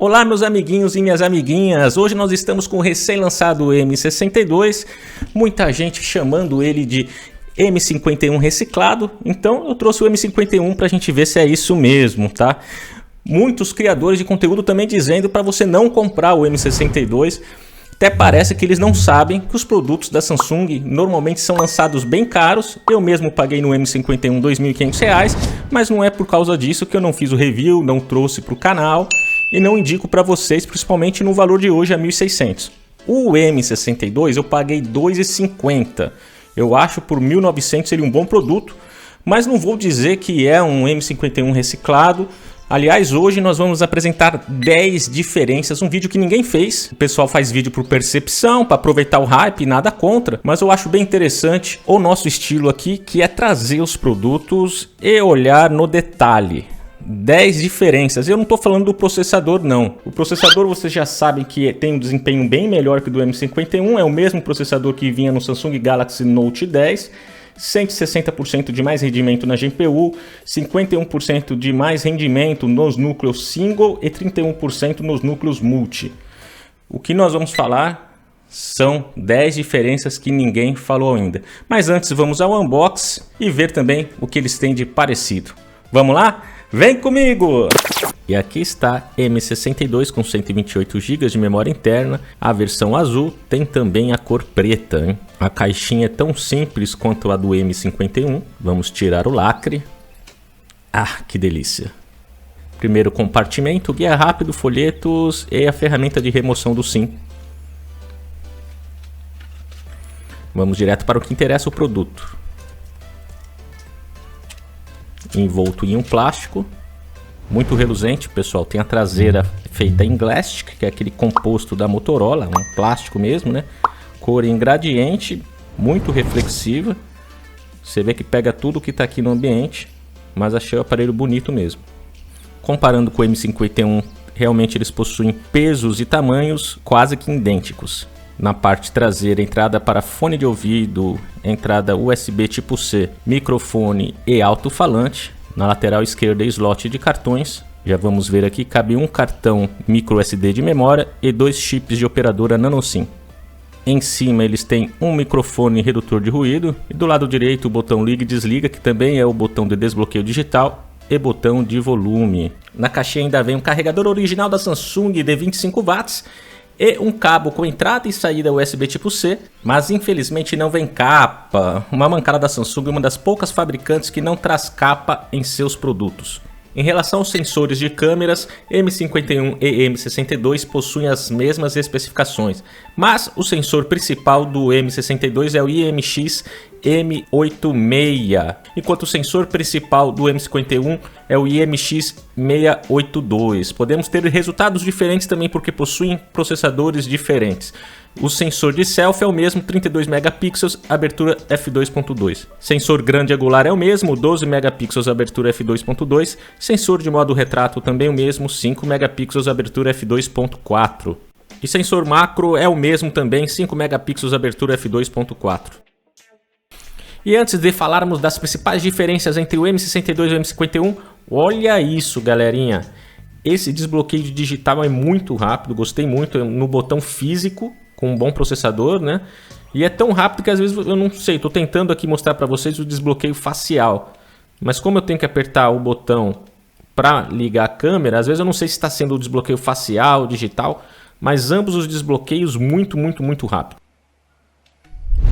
Olá meus amiguinhos e minhas amiguinhas, hoje nós estamos com o recém-lançado M62, muita gente chamando ele de M51 reciclado, então eu trouxe o M51 para a gente ver se é isso mesmo, tá? Muitos criadores de conteúdo também dizendo para você não comprar o M62, até parece que eles não sabem que os produtos da Samsung normalmente são lançados bem caros. Eu mesmo paguei no M51 R$ 2.500, mas não é por causa disso que eu não fiz o review, não trouxe para o canal. E não indico para vocês, principalmente no valor de hoje a 1.600. O M62 eu paguei R$ 2,50. Eu acho por 1.900 ele um bom produto, mas não vou dizer que é um M51 reciclado. Aliás, hoje nós vamos apresentar 10 diferenças, um vídeo que ninguém fez. O pessoal faz vídeo por percepção, para aproveitar o hype, nada contra. Mas eu acho bem interessante o nosso estilo aqui, que é trazer os produtos e olhar no detalhe. 10 diferenças. Eu não estou falando do processador não. O processador vocês já sabem que tem um desempenho bem melhor que o do M51. É o mesmo processador que vinha no Samsung Galaxy Note 10. 160% de mais rendimento na GPU, 51% de mais rendimento nos núcleos single e 31% nos núcleos multi. O que nós vamos falar são 10 diferenças que ninguém falou ainda. Mas antes vamos ao unboxing e ver também o que eles têm de parecido. Vamos lá? Vem comigo! E aqui está M62 com 128 GB de memória interna. A versão azul tem também a cor preta, hein? A caixinha é tão simples quanto a do M51. Vamos tirar o lacre. Ah, que delícia! Primeiro compartimento, guia rápido, folhetos e a ferramenta de remoção do SIM. Vamos direto para o que interessa, o produto. Envolto em um plástico muito reluzente, pessoal. Tem a traseira feita em Glastic, que é aquele composto da Motorola, um plástico mesmo, né? Cor em gradiente, muito reflexiva. Você vê que pega tudo que está aqui no ambiente, mas achei o aparelho bonito mesmo. Comparando com o M51, realmente eles possuem pesos e tamanhos quase que idênticos. Na parte traseira, entrada para fone de ouvido, entrada USB tipo C, microfone e alto-falante. Na lateral esquerda, slot de cartões. Já vamos ver aqui, cabe um cartão micro SD de memória e 2 chips de operadora NanoSIM. Em cima eles têm um microfone redutor de ruído e do lado direito o botão liga e desliga, que também é o botão de desbloqueio digital e botão de volume. Na caixinha ainda vem um carregador original da Samsung de 25 watts e um cabo com entrada e saída USB tipo C, mas infelizmente não vem capa. Uma mancada da Samsung é uma das poucas fabricantes que não traz capa em seus produtos. Em relação aos sensores de câmeras, M51 e M62 possuem as mesmas especificações, mas o sensor principal do M62 é o IMX M86, enquanto o sensor principal do M51 é o IMX 682. Podemos ter resultados diferentes também porque possuem processadores diferentes. O sensor de selfie é o mesmo, 32 megapixels, abertura f2.2. Sensor grande angular é o mesmo, 12 megapixels, abertura f2.2. Sensor de modo retrato também o mesmo, 5 megapixels, abertura f2.4. E sensor macro é o mesmo também, 5 megapixels, abertura f2.4. E antes de falarmos das principais diferenças entre o M62 e o M51, olha isso, galerinha. Esse desbloqueio digital é muito rápido, gostei muito, no botão físico, com um bom processador, né? E é tão rápido que às vezes eu não sei, estou tentando aqui mostrar para vocês o desbloqueio facial. Mas como eu tenho que apertar o botão para ligar a câmera, às vezes eu não sei se está sendo o desbloqueio facial, digital, mas ambos os desbloqueios muito rápido.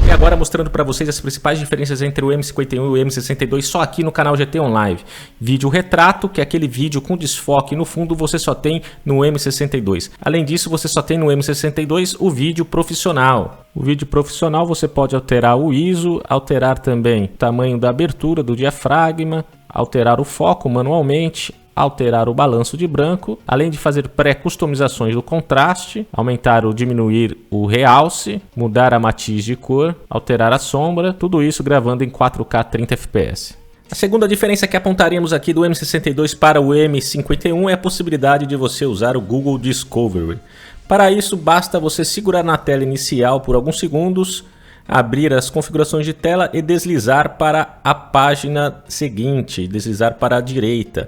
E agora mostrando para vocês as principais diferenças entre o M51 e o M62 só aqui no canal GT OnLive. Vídeo retrato, que é aquele vídeo com desfoque no fundo, você só tem no M62. Além disso, você só tem no M62 o vídeo profissional. O vídeo profissional você pode alterar o ISO, alterar também o tamanho da abertura do diafragma, alterar o foco manualmente, alterar o balanço de branco, além de fazer pré-customizações do contraste, aumentar ou diminuir o realce, mudar a matiz de cor, alterar a sombra, tudo isso gravando em 4K 30 fps. A segunda diferença que apontaremos aqui do M62 para o M51 é a possibilidade de você usar o Google Discovery. Para isso, basta você segurar na tela inicial por alguns segundos, abrir as configurações de tela e deslizar para a página seguinte, deslizar para a direita.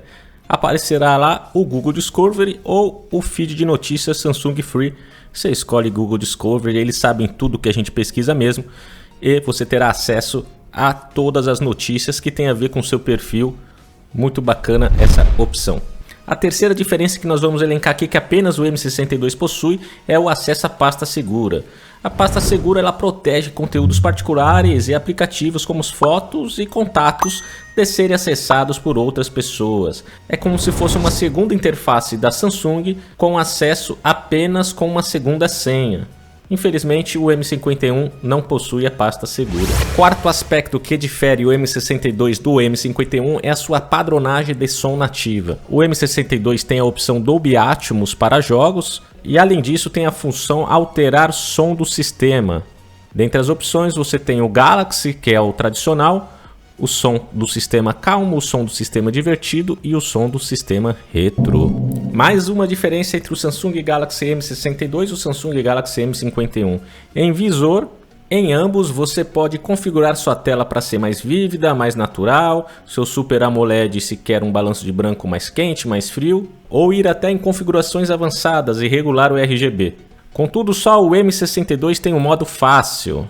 aparecerá lá o Google Discovery ou o feed de notícias Samsung Free. Você escolhe Google Discovery, eles sabem tudo que a gente pesquisa mesmo e você terá acesso a todas as notícias que tem a ver com o seu perfil. Muito bacana essa opção. A terceira diferença que nós vamos elencar aqui, que apenas o M62 possui, é o acesso à pasta segura. A pasta segura ela protege conteúdos particulares e aplicativos como fotos e contatos de serem acessados por outras pessoas. É como se fosse uma segunda interface da Samsung com acesso apenas com uma segunda senha. Infelizmente, o M51 não possui a pasta segura. Quarto aspecto que difere o M62 do M51 é a sua padronagem de som nativa. O M62 tem a opção Dolby Atmos para jogos e, além disso, tem a função alterar som do sistema. Dentre as opções, você tem o Galaxy, que é o tradicional, o som do sistema calmo, o som do sistema divertido e o som do sistema retro. Mais uma diferença entre o Samsung Galaxy M62 e o Samsung Galaxy M51. Em visor, em ambos você pode configurar sua tela para ser mais vívida, mais natural, seu Super AMOLED se quer um balanço de branco mais quente, mais frio, ou ir até em configurações avançadas e regular o RGB. Contudo, só o M62 tem um modo fácil.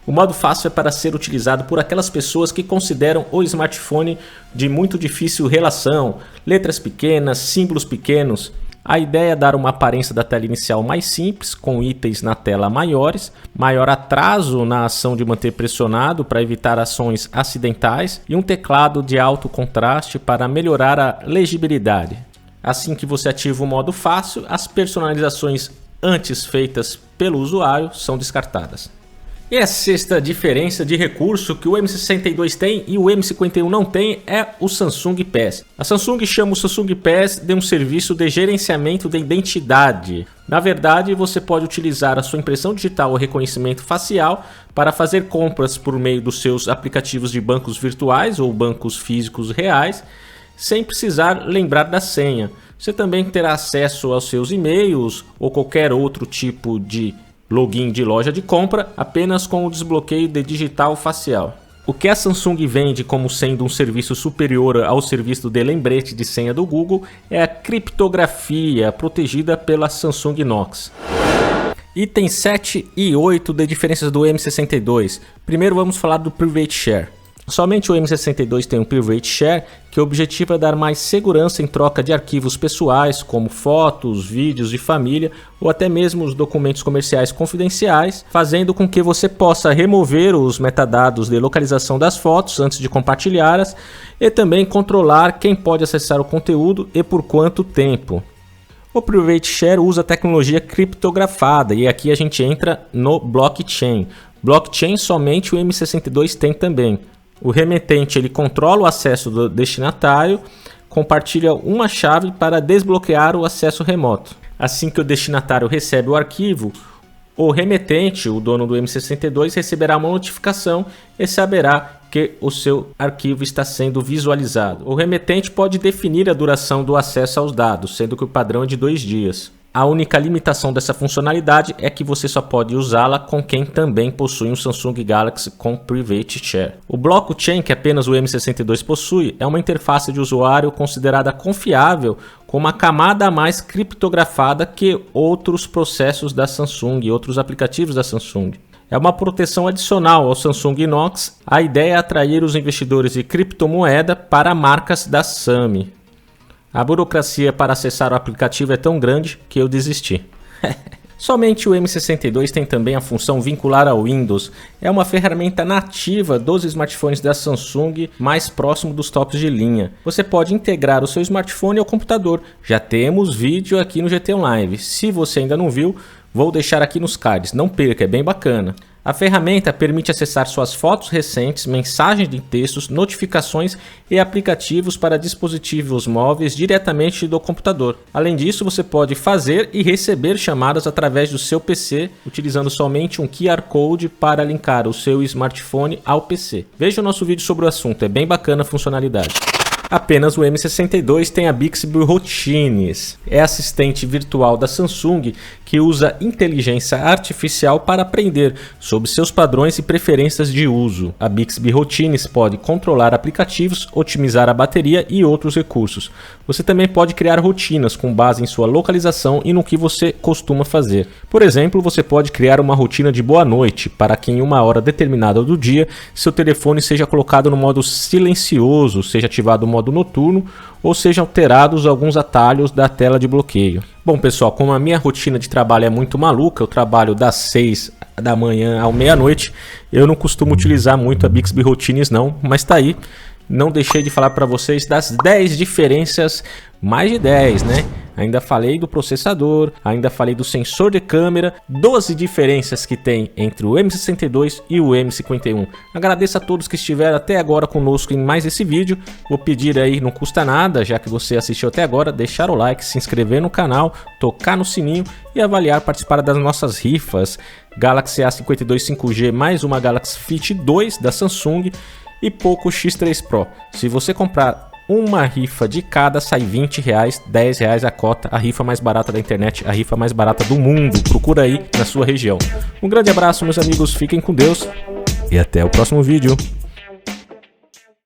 O modo fácil é para ser utilizado por aquelas pessoas que consideram o smartphone de muito difícil relação, letras pequenas, símbolos pequenos. A ideia é dar uma aparência da tela inicial mais simples, com itens na tela maiores, maior atraso na ação de manter pressionado para evitar ações acidentais e um teclado de alto contraste para melhorar a legibilidade. Assim que você ativa o modo fácil, as personalizações antes feitas pelo usuário são descartadas. E a sexta diferença de recurso que o M62 tem e o M51 não tem é o Samsung Pass. A Samsung chama o Samsung Pass de um serviço de gerenciamento de identidade. Na verdade, você pode utilizar a sua impressão digital ou reconhecimento facial para fazer compras por meio dos seus aplicativos de bancos virtuais ou bancos físicos reais, sem precisar lembrar da senha. Você também terá acesso aos seus e-mails ou qualquer outro tipo de login de loja de compra apenas com o desbloqueio de digital facial. O que a Samsung vende como sendo um serviço superior ao serviço de lembrete de senha do Google é a criptografia protegida pela Samsung Knox. Itens 7 e 8 de diferenças do M62. Primeiro vamos falar do Private Share. Somente o M62 tem um Private Share que objetiva dar mais segurança em troca de arquivos pessoais como fotos, vídeos de família ou até mesmo os documentos comerciais confidenciais, fazendo com que você possa remover os metadados de localização das fotos antes de compartilhá-las e também controlar quem pode acessar o conteúdo e por quanto tempo. O Private Share usa tecnologia criptografada e aqui a gente entra no blockchain. Blockchain somente o M62 tem também. O remetente ele controla o acesso do destinatário, compartilha uma chave para desbloquear o acesso remoto. Assim que o destinatário recebe o arquivo, o remetente, o dono do M62, receberá uma notificação e saberá que o seu arquivo está sendo visualizado. O remetente pode definir a duração do acesso aos dados, sendo que o padrão é de 2 dias. A única limitação dessa funcionalidade é que você só pode usá-la com quem também possui um Samsung Galaxy com Private Share. O blockchain, que apenas o M62 possui, é uma interface de usuário considerada confiável, com uma camada a mais criptografada que outros processos da Samsung e outros aplicativos da Samsung. É uma proteção adicional ao Samsung Knox. A ideia é atrair os investidores de criptomoeda para marcas da SAMI. A burocracia para acessar o aplicativo é tão grande que eu desisti. Somente o M62 tem também a função vincular ao Windows. É uma ferramenta nativa dos smartphones da Samsung mais próximo dos tops de linha. Você pode integrar o seu smartphone ao computador. Já temos vídeo aqui no GT Live. Se você ainda não viu, vou deixar aqui nos cards. Não perca, é bem bacana. A ferramenta permite acessar suas fotos recentes, mensagens de textos, notificações e aplicativos para dispositivos móveis diretamente do computador. Além disso, você pode fazer e receber chamadas através do seu PC, utilizando somente um QR Code para linkar o seu smartphone ao PC. Veja o nosso vídeo sobre o assunto, é bem bacana a funcionalidade. Apenas o M62 tem a Bixby Routines. É assistente virtual da Samsung que usa inteligência artificial para aprender sobre seus padrões e preferências de uso. A Bixby Routines pode controlar aplicativos, otimizar a bateria e outros recursos. Você também pode criar rotinas com base em sua localização e no que você costuma fazer. Por exemplo, você pode criar uma rotina de boa noite para que em uma hora determinada do dia seu telefone seja colocado no modo silencioso, seja ativado o modo noturno ou sejam alterados alguns atalhos da tela de bloqueio. Bom pessoal, como a minha rotina de trabalho é muito maluca, eu trabalho das 6 da manhã à meia-noite, eu não costumo utilizar muito a Bixby Routines não, mas tá aí. Não deixei de falar para vocês das 10 diferenças, mais de 10, né? Ainda falei do processador, ainda falei do sensor de câmera, 12 diferenças que tem entre o M62 e o M51. Agradeço a todos que estiveram até agora conosco em mais esse vídeo. Vou pedir aí, não custa nada, já que você assistiu até agora, deixar o like, se inscrever no canal, tocar no sininho e avaliar, participar das nossas rifas. Galaxy A52 5G mais uma Galaxy Fit 2 da Samsung e Poco X3 Pro. Se você comprar uma rifa de cada, sai R$20, R$10 a cota, a rifa mais barata da internet, a rifa mais barata do mundo. Procura aí na sua região. Um grande abraço, meus amigos, fiquem com Deus e até o próximo vídeo.